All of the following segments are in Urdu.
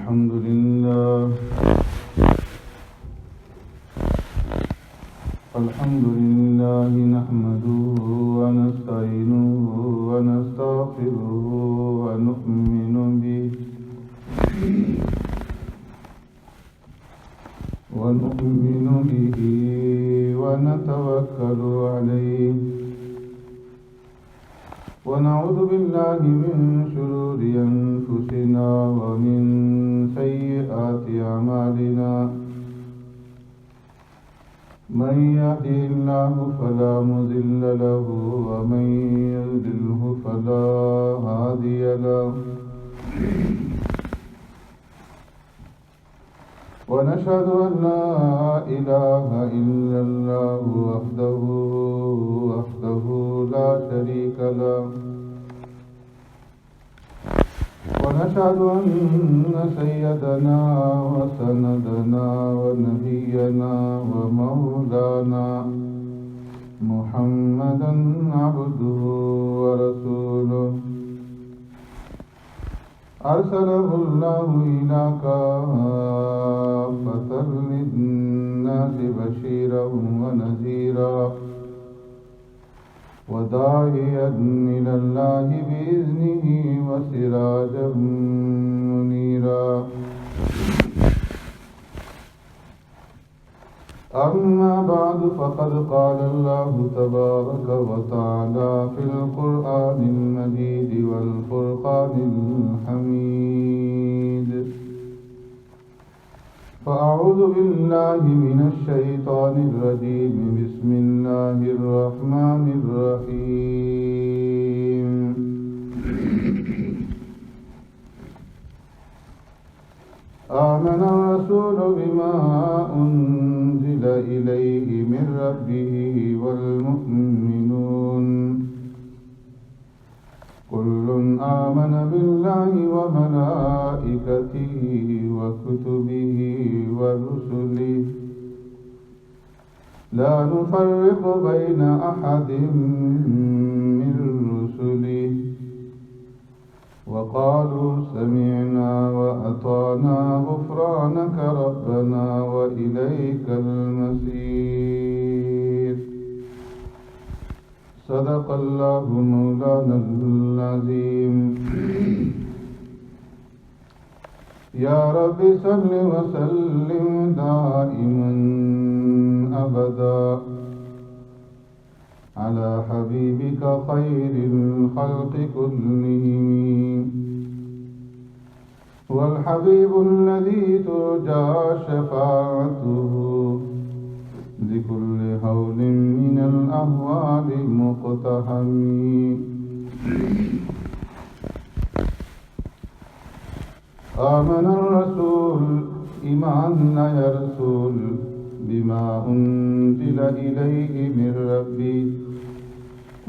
الحمد لله نحمده ونستعينه ونستغفره ونؤمن به ونتوكل عليه ونعوذ بالله من شرور أنفسنا ومن سيئات أعمالنا من يهده الله فلا مضل له ومن يضلله فلا هادي له ونشهد أن لا إله إلا الله وحده لا شريك له ونشهد أن سيدنا وسندنا ونبينا ومولانا محمدا عبده ورسوله أرسله الله إلى كافة للناس بشيرا ونذيرا وداعيا إلى الله بإذنه وسراجا منيرا أما بعد فقد قال الله تبارك وتعالى في القرآن المجيد والفرقان الحميد فأعوذ بالله من الشيطان الرجيم بسم الله الرحمن الرحيم آمن الرسول بما أنزل إليه من ربه والمؤمنون كل آمن بالله وملائكته وكتبه ورسله لا نفرق بين أحد من رسله وقالوا سمعنا وأطعنا غفرانك ربنا وإليك المصير صدق الله مولانا العظيم يا رب صل وسلم دائما أبدا على حبيبك خير الخلق كلهم والحبيب الذي ترجى شفاعته لكل هول من الأهوال مقتحم آمن الرسول إيمان يا رسول بما أنزل إليه من ربي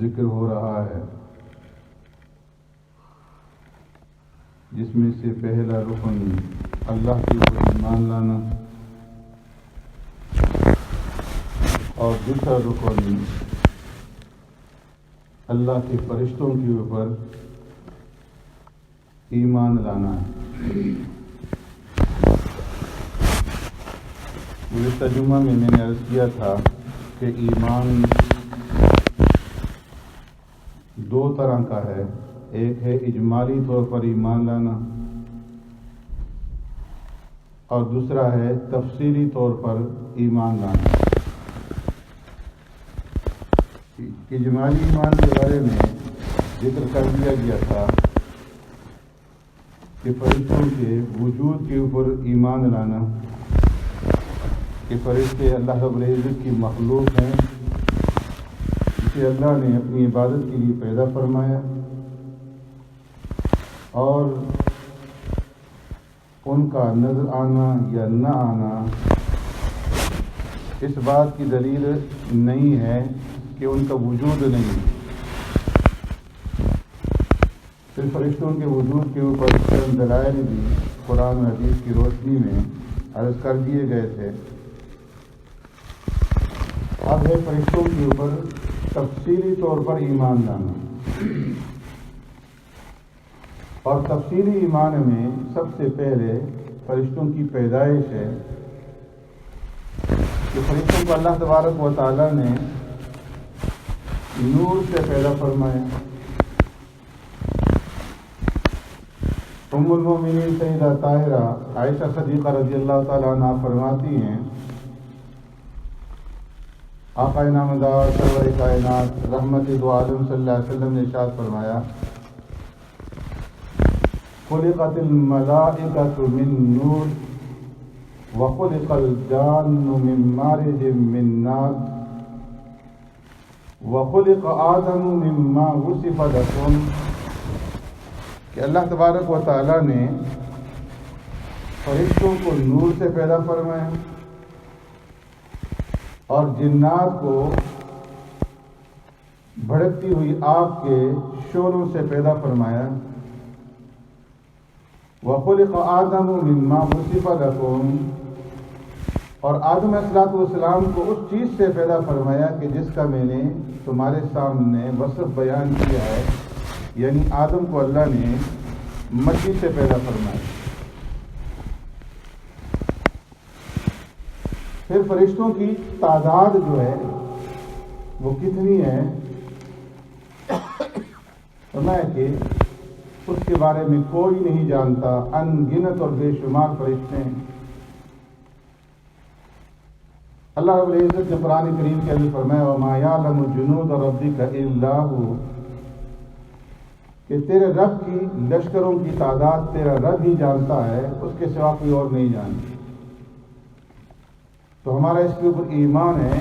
ذکر ہو رہا ہے، جس میں سے پہلا رکن اللہ کے اوپر ایمان لانا اور دوسرا رکن اللہ کے فرشتوں کے اوپر ایمان لانا ہے۔ گزشتہ جمعہ میں نے عرض کیا تھا کہ ایمان دو طرح کا ہے، ایک ہے اجمالی طور پر ایمان لانا اور دوسرا ہے تفصیلی طور پر ایمان لانا۔ اجمالی ایمان کے بارے میں ذکر کر دیا گیا تھا کہ فرشتوں کے وجود کے اوپر ایمان لانا، کہ فرشتے اللہ رب العزت کی مخلوق ہیں، جسے اللہ نے اپنی عبادت کے لیے پیدا فرمایا، اور ان کا نظر آنا یا نہ آنا اس بات کی دلیل نہیں ہے کہ ان کا وجود نہیں۔ پھر فرشتوں کے وجود کے اوپر چند دلائل بھی قرآن و حدیث کی روشنی میں عرض کر دیے گئے تھے۔ اب ہے فرشتوں کے اوپر تفصیلی طور پر ایمان لانا، اور تفصیلی ایمان میں سب سے پہلے فرشتوں کی پیدائش ہے کہ فرشتوں کو اللہ تبارک و تعالیٰ نے نور سے پیدا فرمایا۔ ام المومنین سیدہ طاہرہ عائشہ صدیقہ رضی اللہ تعالیٰ عنہ فرماتی ہیں، آقا نامدار سرور کائنات رحمت دو عالم صلی اللہ علیہ وسلم نے ارشاد فرمایا، خلقت الملائکۃ من نور وخلق الجان من مارج من نار وخلق آدم مما وصف لكم، کہ اللہ تبارک و تعالیٰ نے فرشتوں کو نور سے پیدا فرمایا اور جنات کو بھڑکتی ہوئی آگ کے شعلوں سے پیدا فرمایا۔ وَخُلِقَ آدَمُ مِمَّا وُصِفَ لَكُمْ، اور آدم علیہ السلام کو اس چیز سے پیدا فرمایا کہ جس کا میں نے تمہارے سامنے وصف بیان کیا ہے، یعنی آدم کو اللہ نے مٹی سے پیدا فرمایا۔ پھر فرشتوں کی تعداد جو ہے وہ کتنی ہے، فرمایا کہ اس کے بارے میں کوئی نہیں جانتا، ان گنت اور بے شمار فرشتے ہیں۔ اللہ رب العزت نے قرآن کریم کے اندر فرمایا، وَمَا يَعْلَمُ جُنُودَ رَبِّكَ إِلَّا هُوَ، کہ تیرے رب کی لشکروں کی تعداد تیرا رب ہی جانتا ہے، اس کے سوا کوئی اور نہیں جانتا۔ تو ہمارا اس کے اوپر ایمان ہے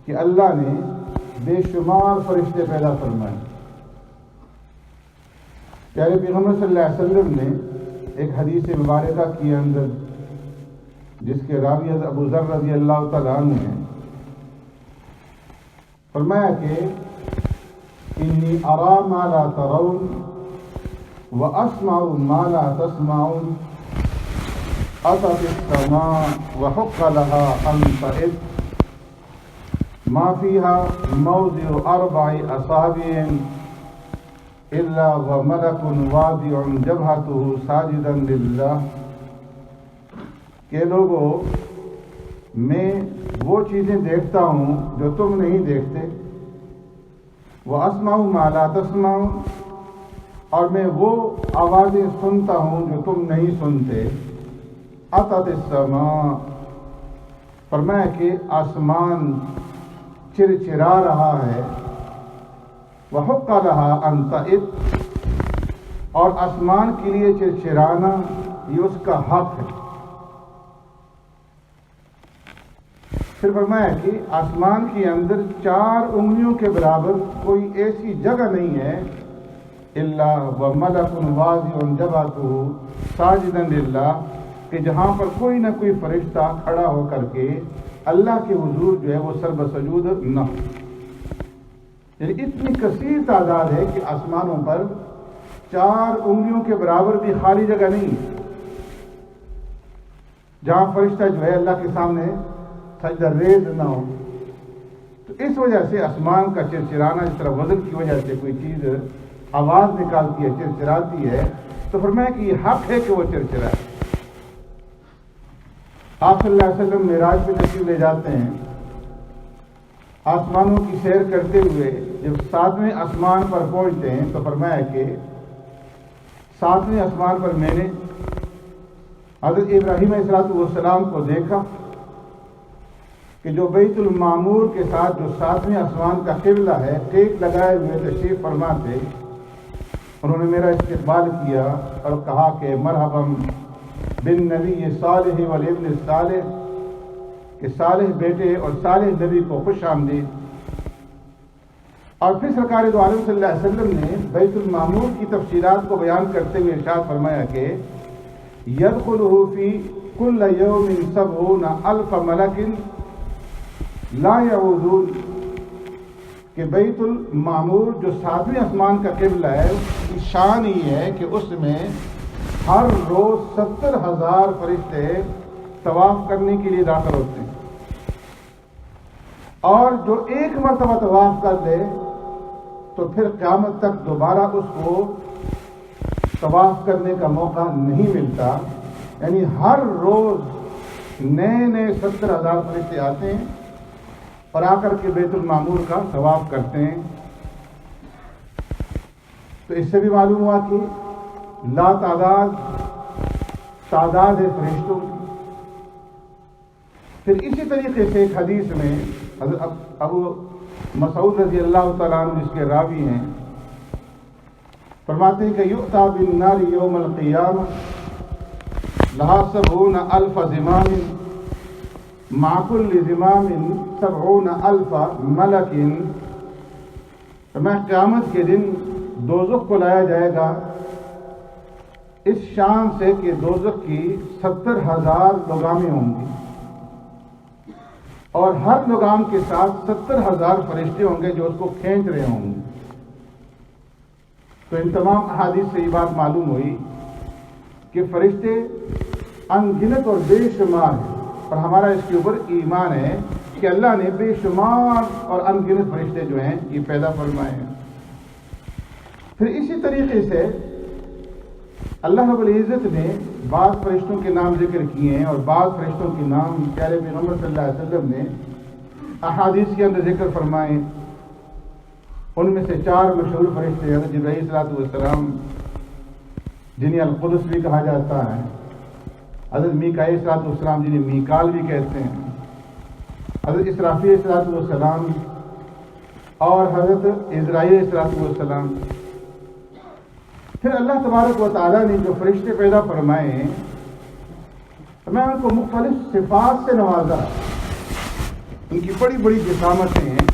کہ اللہ نے بے شمار فرشتے پیدا فرمائے۔ پیارے پیغمبر صلی اللہ علیہ وسلم نے ایک حدیث مبارکہ کے اندر، جس کے راوی ابو ذر رضی اللہ تعالیٰ عنہ ہیں، فرمایا کہ انی ارا ما لا ترون واسمع ما لا تسمعون، اتت السماء وحق لها ان تعد ما فيها موضع 4 أصابع الا وملك واضع جبهته ساجدا لله، کہ لوگوں میں وہ چیزیں دیکھتا ہوں جو تم نہیں دیکھتے، وَأَسْمَعُ مَا لَا تَسْمَعُونَ، اور میں وہ آوازیں سنتا ہوں جو تم نہیں سنتے۔ أَتَتِ السَّمَاء، فرمایا کہ آسمان چرچرا رہا ہے، وَحُقَّ لَهَا أَن تَئِدْ، اور آسمان کے لیے چرچرانا یہ اس کا حق ہے۔ پھر فرمایا کہ آسمان کے اندر 4 انگلیوں کے برابر کوئی ایسی جگہ نہیں ہے الا وملک واضع جبهته ساجدا للہ، کہ جہاں پر کوئی نہ کوئی فرشتہ کھڑا ہو کر کے اللہ کے حضور جو ہے وہ سر بسجود نہ ہو۔ یعنی اتنی کثیر تعداد ہے کہ آسمانوں پر 4 انگلیوں کے برابر بھی خالی جگہ نہیں جہاں فرشتہ جو ہے اللہ کے سامنے سجدہ ریز نہ ہو. تو اس وجہ سے آسمان کا چرچرانا، جس طرح وزن کی وجہ سے کوئی چیز آواز نکالتی ہے، چرچراتی ہے، تو فرمایا کہ یہ حق ہے کہ وہ چرچرائے. آپ صلی اللہ علیہ وسلم معراج پہ تشریف لے جاتے ہیں، آسمانوں کی سیر کرتے ہوئے جب 7ویں آسمان پر پہنچتے ہیں تو فرمایا کہ 7ویں آسمان پر میں نے حضرت ابراہیم علیہ السلام کو دیکھا کہ جو بیت المعمور کے ساتھ جو 7ویں آسمان کا قبلہ ہے ٹیک لگائے ہوئے تشریف فرما تھے. انہوں نے میرا استقبال کیا اور کہا کہ مرحبا بالنبی صالح والابن الصالح، کہ صالح بیٹے اور صالح نبی کو خوش آمدید. اور پھر سرکار دو عالم صلی اللہ علیہ وسلم نے بیت المعمور کی تفصیلات کو بیان کرتے ہوئے ارشاد فرمایا کہ يدخلہ فی کل یوم 70,000 ملک لا يعودون، کہ بیت المعمور جو 7ویں آسمان کا قبلہ ہے اس کی شان یہ ہے کہ اس میں ہر روز 70,000 فرشتے طواف کرنے کے لیے داخل ہوتے ہیں، اور جو ایک مرتبہ طواف کر لے تو پھر قیامت تک دوبارہ اس کو طواف کرنے کا موقع نہیں ملتا. یعنی ہر روز نئے 70,000 فرشتے آتے ہیں اور آ کر کے بیت المعمور کا طواف کرتے ہیں. تو اس سے بھی معلوم ہوا کہ لا تعداد ہے فرشتوں کی. پھر اسی طریقے سے ایک حدیث میں حضرت ابو مسعود رضی اللہ تعالیٰ عنہ جس کے راوی ہیں فرماتے ہیں کہ یؤتی بالنار یوم القیامہ لہا 70,000 زمام مع کل زمام 70,000 ملک. فرمایا قیامت کے دن دوزخ کو لایا جائے گا اس شان سے کہ دوزخ کی 70,000 لگامیں ہوں گی اور ہر لگام کے ساتھ 70,000 فرشتے ہوں گے جو اس کو کھینچ رہے ہوں گے. تو ان تمام احادیث سے یہ بات معلوم ہوئی کہ فرشتے ان گنت اور بے شمار ہیں، اور ہمارا اس کے اوپر ایمان ہے کہ اللہ نے بے شمار اور ان گنت فرشتے جو ہیں یہ پیدا فرمائے ہیں. پھر اسی طریقے سے اللہ رب العزت نے بعض فرشتوں کے نام ذکر کیے ہیں اور بعض فرشتوں کے نام پیارے پیغمبر صلی اللہ علیہ وسلم نے احادیث کے اندر ذکر فرمائے. ان میں سے 4 مشہور فرشتے حضرت جبرائیل صلی اللہ علیہ وسلم جنہیں القدس بھی کہا جاتا ہے، حضرت میکائیل صلی اللہ علیہ وسلم جنہیں میکال بھی کہتے ہیں، حضرت اسرافیل صلی اللہ علیہ وسلم اور حضرت عزرائیل صلی اللہ علیہ وسلم. پھر اللہ تبارک و تعالیٰ نے جو فرشتے پیدا فرمائے ہیں میں ان کو مختلف صفات سے نوازا. ان کی بڑی بڑی جسامتیں ہیں،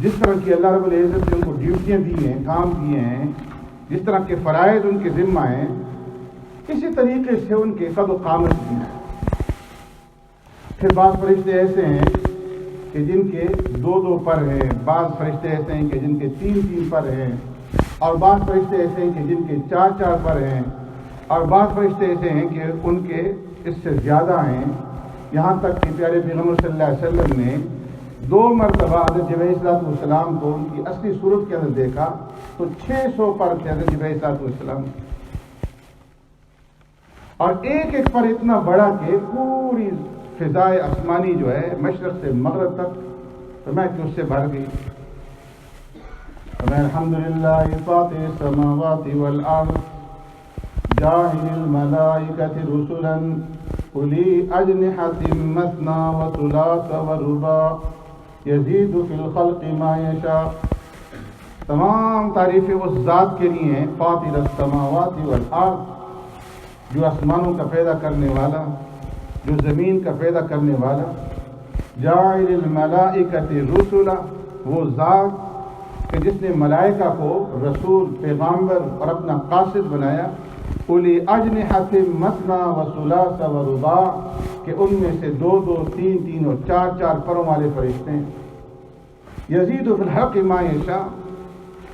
جس طرح کی اللہ رب العزت نے ان کو ڈیوٹیاں دی ہیں، کام دیے ہیں، جس طرح کے فرائض ان کے ذمہ ہیں، اسی طریقے سے ان کے قد و قامت بھی ہیں. پھر بعض فرشتے ایسے ہیں کہ جن کے 2 پر ہیں، بعض فرشتے ایسے ہیں کہ جن کے 3 پر ہیں، اور بعض فرشتے ایسے ہیں کہ جن کے 4 پر ہیں، اور بعض فرشتے ایسے ہیں کہ ان کے اس سے زیادہ ہیں. یہاں تک کہ پیارے پیغمبر صلی اللہ علیہ وسلم نے 2 مرتبہ حضرت جبرائیل صلی اللہ علیہ وسلم کو ان کی اصلی صورت کے اندر دیکھا تو 600 پر تھے حضرت جبرائیل صلی اللہ علیہ وسلم، اور ایک پر اتنا بڑا کہ پوری فضائے آسمانی جو ہے مشرق سے مغرب تک فرمایا کہ اس سے بھر گئی. الحمدللہ فاطر السماوات والارض جاعل الملائکۃ رسلا اولی اجنحۃ مثنی وثلاث ورباع یزید فی الخلق ما یشاء. تمام تعریفیں اس ذات کے لیے ہیں فاطر السماوات والارض، جو آسمانوں کا پیدا کرنے والا، جو زمین کا پیدا کرنے والا. جاعل الملائکۃ رسلا، وہ ذات کہ جس نے ملائکہ کو رسول، پیغامبر اور اپنا قاصد بنایا. اولی اجنحۃ مثنی وثلاث ورباع، کہ ان میں سے 2 2 3 3 اور 4 4 پروں والے فرشتے ہیں. یزید فی الحق ما یشاء،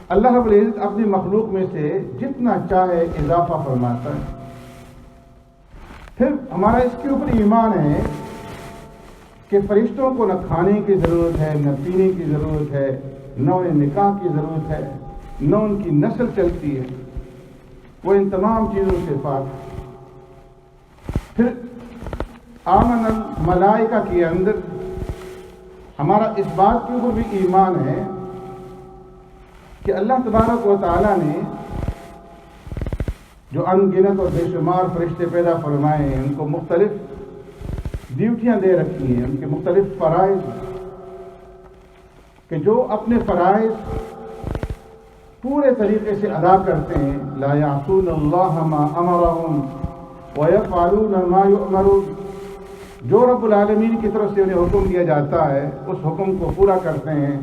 اللہ رب العزت اپنی مخلوق میں سے جتنا چاہے اضافہ فرماتا ہے۔ پھر ہمارا اس کے اوپر ایمان ہے کہ فرشتوں کو نہ کھانے کی ضرورت ہے، نہ پینے کی ضرورت ہے، نہ انہیں نکاح کی ضرورت ہے، نہ ان کی نسل چلتی ہے، وہ ان تمام چیزوں سے پاک ہے۔ پھر آمن الملائکہ کے اندر ہمارا اس بات کے اوپر بھی ایمان ہے کہ اللہ تبارک و تعالیٰ نے جو ان گنت اور بے شمار فرشتے پیدا فرمائے ہیں، ان کو مختلف ڈیوٹیاں دے رکھی ہیں، ان کے مختلف فرائض، کہ جو اپنے فرائض پورے طریقے سے ادا کرتے ہیں، لا یعصون اللہ ما امرہم ویفعلون ما یؤمرون، جو رب العالمین کی طرف سے انہیں حکم دیا جاتا ہے اس حکم کو پورا کرتے ہیں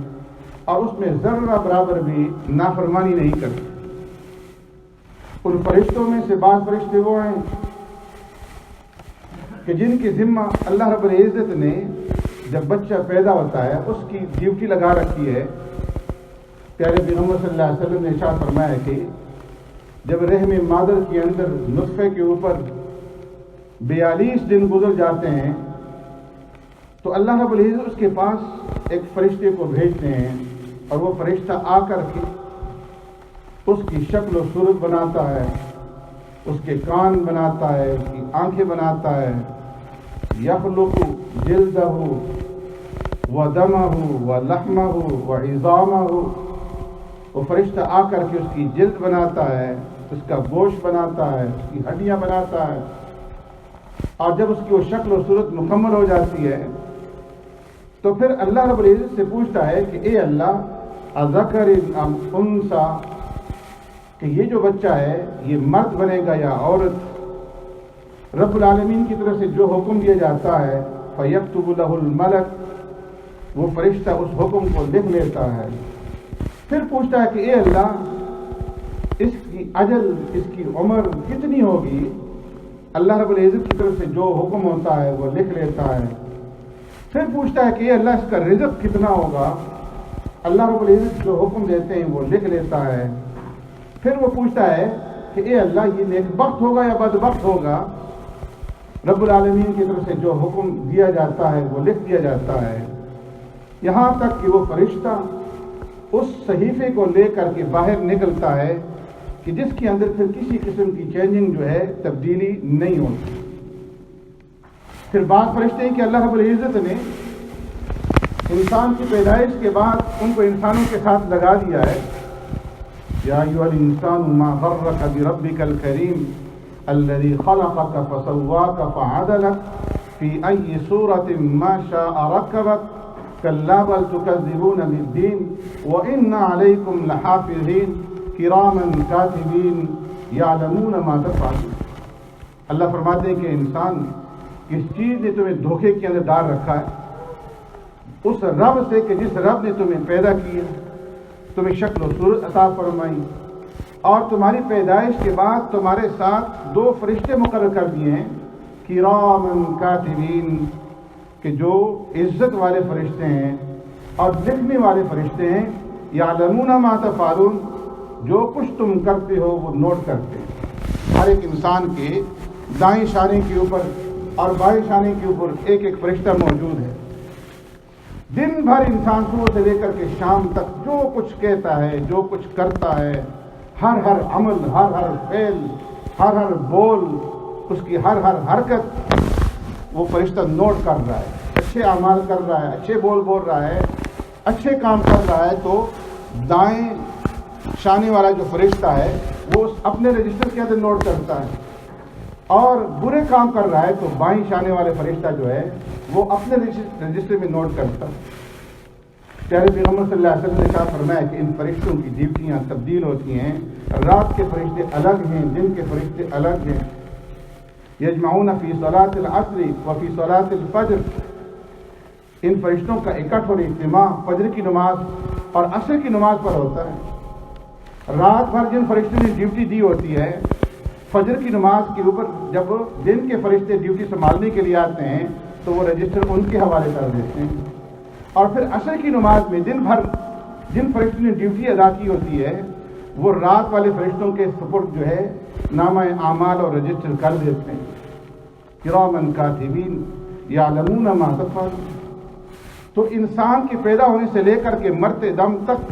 اور اس میں ذرہ برابر بھی نافرمانی نہیں کرتے۔ ان فرشتوں میں سے بعض فرشتے وہ ہیں کہ جن کی ذمہ اللہ رب العزت نے جب بچہ پیدا ہوتا ہے اس کی ڈیوٹی لگا رکھی ہے۔ پیارے پیغمبر صلی اللہ علیہ وسلم نے ارشاد فرمایا کہ جب رحم مادر کے اندر نطفے کے اوپر 42 دن گزر جاتے ہیں تو اللہ رب العزت اس کے پاس ایک فرشتے کو بھیجتے ہیں اور وہ فرشتہ آ کر کے اس کی شکل و صورت بناتا ہے، اس کے کان بناتا ہے، اس کی آنکھیں بناتا ہے، یخلق جلدہ ودمہ ولحمہ وعظامہ، وہ فرشتہ آ کر کے اس کی جلد بناتا ہے، اس کا گوشت بناتا ہے، اس کی ہڈیاں بناتا ہے، اور جب اس کی وہ شکل و صورت مکمل ہو جاتی ہے تو پھر اللہ رب العزت سے پوچھتا ہے کہ اے اللہ اذکر ام انثی، کہ یہ جو بچہ ہے یہ مرد بنے گا یا عورت؟ رب العالمین کی طرف سے جو حکم دیا جاتا ہے فیکتب لہ الملک، وہ فرشتہ اس حکم کو لکھ لیتا ہے۔ پھر پوچھتا ہے کہ اے اللہ اس کی اجل، اس کی عمر کتنی ہوگی؟ اللہ رب العزت کی طرف سے جو حکم ہوتا ہے وہ لکھ لیتا ہے۔ پھر پوچھتا ہے کہ اے اللہ اس کا رزق کتنا ہوگا؟ اللہ رب العزت جو حکم دیتے ہیں وہ لکھ لیتا ہے۔ پھر وہ پوچھتا ہے کہ اے اللہ یہ نیک بخت ہوگا یا بدبخت ہوگا؟ رب العالمین کی طرف سے جو حکم دیا جاتا ہے وہ لکھ دیا جاتا ہے، یہاں تک کہ وہ فرشتہ اس صحیفے کو لے کر کے باہر نکلتا ہے کہ جس کے اندر پھر کسی قسم کی چینجنگ جو ہے، تبدیلی نہیں ہوتی۔ پھر بعض فرشتے ہیں کہ اللہ رب العزت نے انسان کی پیدائش کے بعد ان کو انسانوں کے ساتھ لگا دیا ہے۔ یا ایھا الانسان ما غرک بربک الکریم الذی خلقک فسواک فعدلک فی ای صورۃ ما شاء رکبک کلا بل تکذبون بالدین وان علیکم لحافظین کراما کاتبین یعلمون ما تفعلون۔ اللہ فرماتے ہیں کہ انسان کس چیز نے تمہیں دھوکے کے اندر ڈال رکھا ہے؟ اس رب سے کہ جس رب نے تمہیں پیدا کیا، تمہیں شکل و صورت عطا فرمائی، اور تمہاری پیدائش کے بعد تمہارے ساتھ 2 فرشتے مقرر کر دیے ہیں، کرامن کاتبین، کہ جو عزت والے فرشتے ہیں اور لکھنے والے فرشتے ہیں، یعلمون ما تفعلون، جو کچھ تم کرتے ہو وہ نوٹ کرتے ہیں۔ ہر ایک انسان کے دائیں شانے کے اوپر اور بائیں شانے کے اوپر ایک ایک فرشتہ موجود ہے۔ دن بھر انسان صبح سے لے کر کے شام تک جو کچھ کہتا ہے، جو کچھ کرتا ہے، ہر عمل، ہر فعل، ہر بول، اس کی ہر حرکت وہ فرشتہ نوٹ کر رہا ہے۔ اچھے اعمال کر رہا ہے، اچھے بول رہا ہے، اچھے کام کر رہا ہے تو دائیں شانے والا جو فرشتہ ہے وہ اپنے رجسٹر کے اندر نوٹ کرتا ہے، اور برے کام کر رہا ہے تو بائیں شانے والے فرشتہ جو ہے وہ اپنے رجسٹر میں نوٹ کرتا ہے۔ پیارے پیغمبر صلی اللہ علیہ وسلم نے کہا فرمایا کہ ان فرشتوں کی ڈیوٹیاں تبدیل ہوتی ہیں، رات کے فرشتے الگ ہیں، دن کے فرشتے الگ ہیں۔ یجمعون فی صلاۃ العصر وفی صلاۃ الفجر، ان فرشتوں کا اکٹھ اور اجتماع فجر کی نماز اور عصر کی نماز پر ہوتا ہے۔ رات بھر جن فرشتوں نے ڈیوٹی دی ہوتی ہے، فجر کی نماز کے اوپر جب دن کے فرشتے ڈیوٹی سنبھالنے کے لیے آتے ہیں تو وہ رجسٹر ان کے حوالے کر دیتے ہیں، اور پھر عصر کی نماز میں دن بھر جن فرشتوں نے ڈیوٹی ادا کی ہوتی ہے وہ رات والے فرشتوں کے سپرد جو ہے نامہ اعمال اور رجسٹر کر دیتے ہیں. کرامن کاتبین یعلمون ما تفعلون. تو انسان کے پیدا ہونے سے لے کر کے مرتے دم تک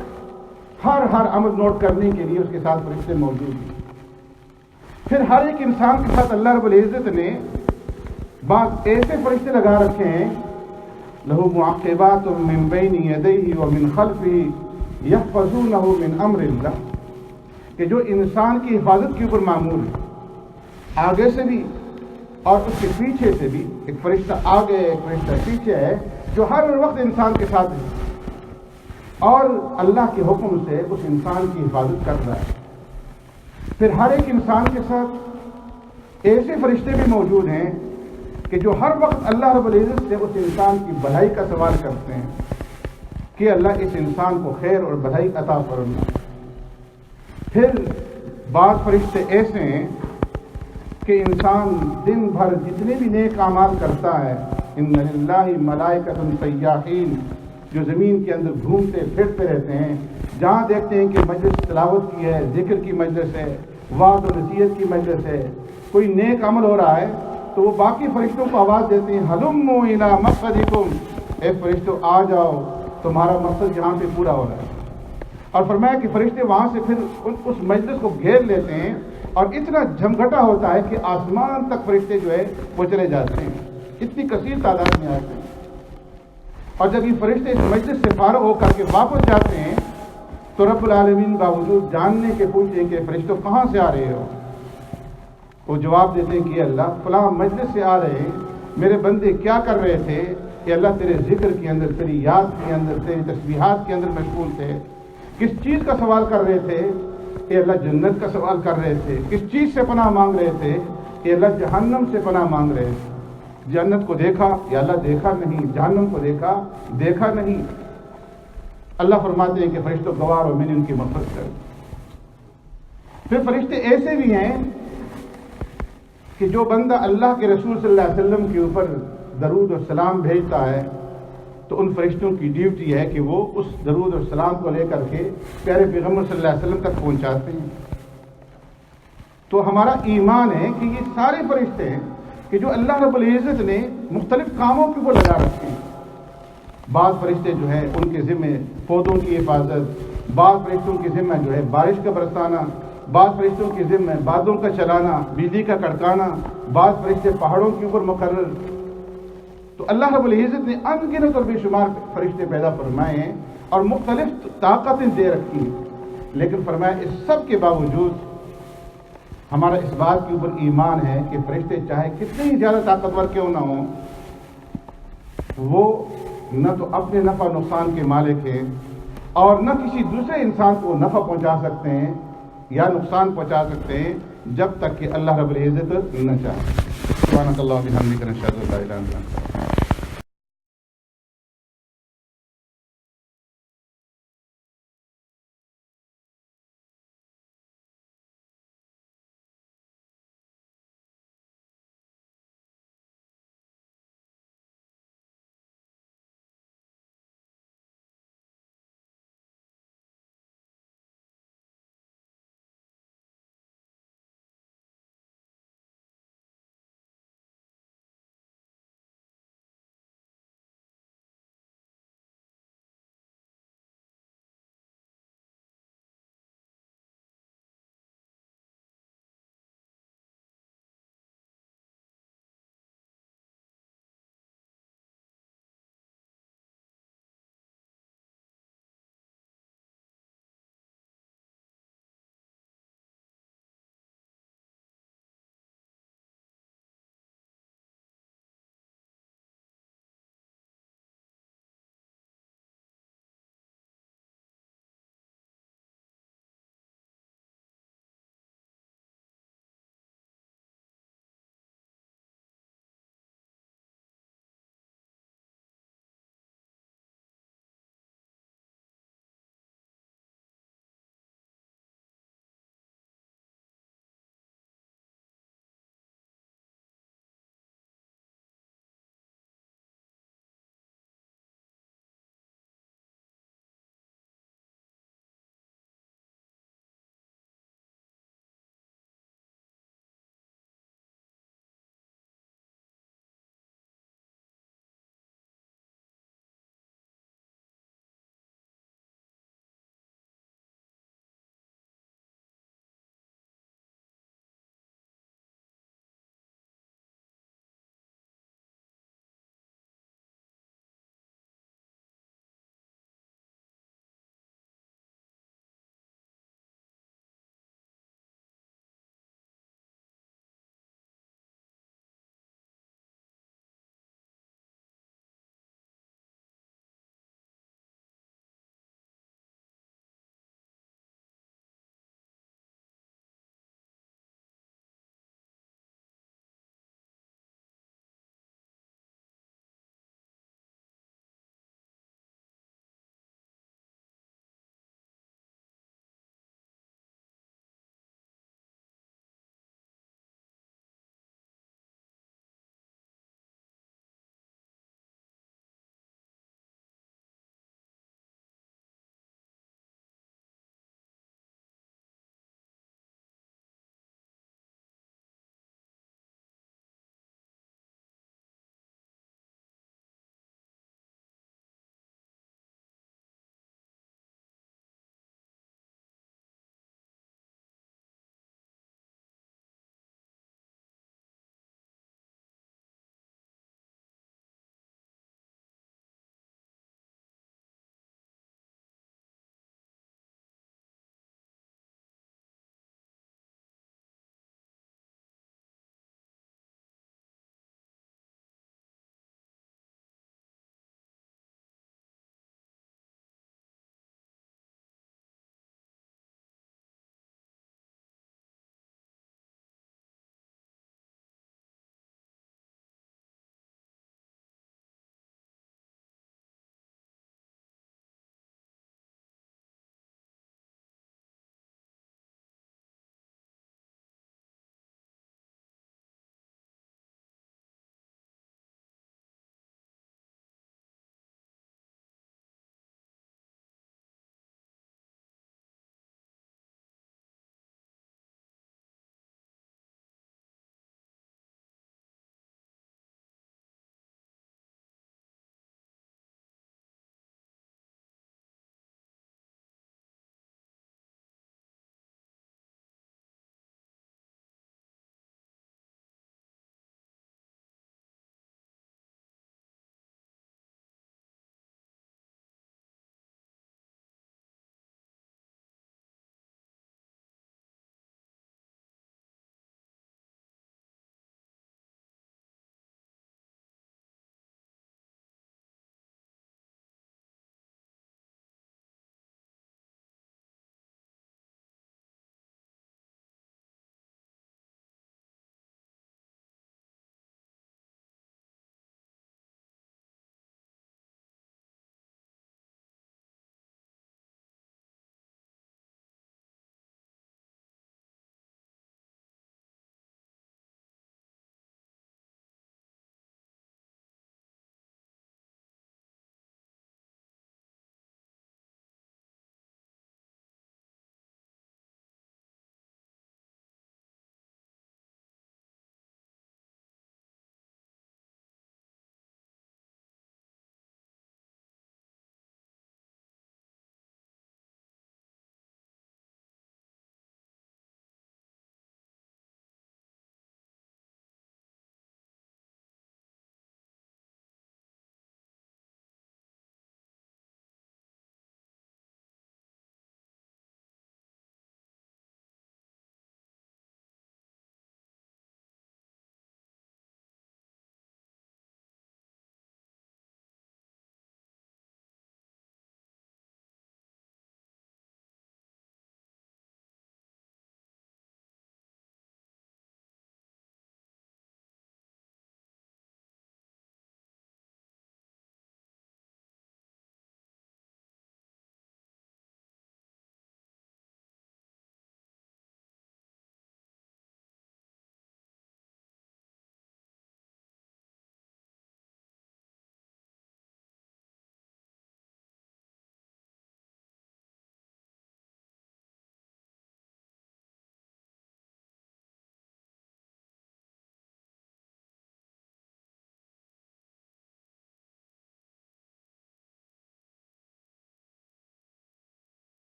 ہر عمل نوٹ کرنے کے لیے اس کے ساتھ فرشتے موجود ہیں. پھر ہر ایک انسان کے ساتھ اللہ رب العزت نے بعض ایسے فرشتے لگا رکھے ہیں لہو معقبات من بین یدیہ ومن خلفہ یحفظونہ من امر اللہ، کہ جو انسان کی حفاظت کے اوپر معمول ہے، آگے سے بھی اور اس کے پیچھے سے بھی. ایک فرشتہ آگے ایک فرشتہ پیچھے ہے جو ہر وقت انسان کے ساتھ ہے اور اللہ کے حکم سے اس انسان کی حفاظت کر رہا ہے. پھر ہر ایک انسان کے ساتھ ایسے فرشتے بھی موجود ہیں کہ جو ہر وقت اللہ رب العزت سے اس انسان کی بھلائی کا سوال کرتے ہیں کہ اللہ اس انسان کو خیر اور بھلائی عطا فرما. پھر بعض فرشتے ایسے ہیں کہ انسان دن بھر جتنے بھی نیک اعمال کرتا ہے، ان للہ ملائکۃ سیاحین، جو زمین کے اندر گھومتے پھرتے رہتے ہیں، جہاں دیکھتے ہیں کہ مجلس تلاوت کی ہے، ذکر کی مجلس ہے، وعظ و نصیحت کی مجلس ہے، کوئی نیک عمل ہو رہا ہے تو وہ باقی فرشتوں کو آواز دیتے ہیں ہلموا الی مقصدکم، اے فرشتوں آ جاؤ، تمہارا مقصد یہاں پہ پورا ہو رہا ہے. اور فرمایا کہ فرشتے وہاں سے پھر اس مجلس کو گھیر لیتے ہیں اور اتنا جھمگھٹا ہوتا ہے کہ آسمان تک فرشتے جو ہے وہ چلے جاتے ہیں، اتنی کثیر تعداد میں آتے ہیں. اور جب یہ فرشتے اس مجلس سے فارغ ہو کر کے واپس جاتے ہیں تو رب العالمین باوجود جاننے کے پوچھتے ہیں کہ فرشتوں کہاں سے آ رہے ہو؟ وہ جواب دیتے ہیں کہ اللہ فلاں مجلس سے آ رہے ہیں، میرے بندے کیا کر رہے تھے کہ اللہ تیرے ذکر کے اندر، تیری یاد کے اندر، تیری تسبیحات کے اندر مشغول تھے. کس چیز کا سوال کر رہے تھے کہ اللہ جنت کا سوال کر رہے تھے. کس چیز سے پناہ مانگ رہے تھے کہ اللہ جہنم سے پناہ مانگ رہے تھے. جنت کو دیکھا یا اللہ دیکھا نہیں، جہنم کو دیکھا نہیں. اللہ فرماتے ہیں کہ فرشتوں گوار ہو، میں نے ان کی مغفرت کر. پھر فرشتے ایسے بھی ہیں کہ جو بندہ اللہ کے رسول صلی اللہ علیہ وسلم کے اوپر درود اور سلام بھیجتا ہے تو ان فرشتوں کی ڈیوٹی ہے کہ وہ اس درود اور سلام کو لے کر کے پیارے پیغمبر صلی اللہ علیہ وسلم تک پہنچاتے ہیں. تو ہمارا ایمان ہے کہ یہ سارے فرشتے ہیں کہ جو اللہ رب العزت نے مختلف کاموں کے اوپر لگا رکھے ہیں. بعض فرشتے جو ہیں ان کے ذمہ پودوں کی حفاظت، بعض فرشتوں کے ذمہ جو ہے بارش کا برسانا، بعض فرشتوں کے ذمہ بادوں کا چلانا، بجلی کا کڑکانا، بعض فرشتے پہاڑوں کے اوپر مقرر. تو اللہ رب العزت نے ان گنت اور بے شمار فرشتے پیدا فرمائے ہیں اور مختلف طاقتیں دے رکھی ہیں. لیکن فرمایا اس سب کے باوجود ہمارا اس بات کے اوپر ایمان ہے کہ فرشتے چاہے کتنے ہی زیادہ طاقتور کیوں نہ ہوں، وہ نہ تو اپنے نفع نقصان کے مالک ہیں اور نہ کسی دوسرے انسان کو نفع پہنچا سکتے ہیں یا نقصان پہنچا سکتے ہیں جب تک کہ اللہ رب العزت نہ چاہے. سبحانک اللہم و بحمدک، نشہد ان لا الہ الا انت.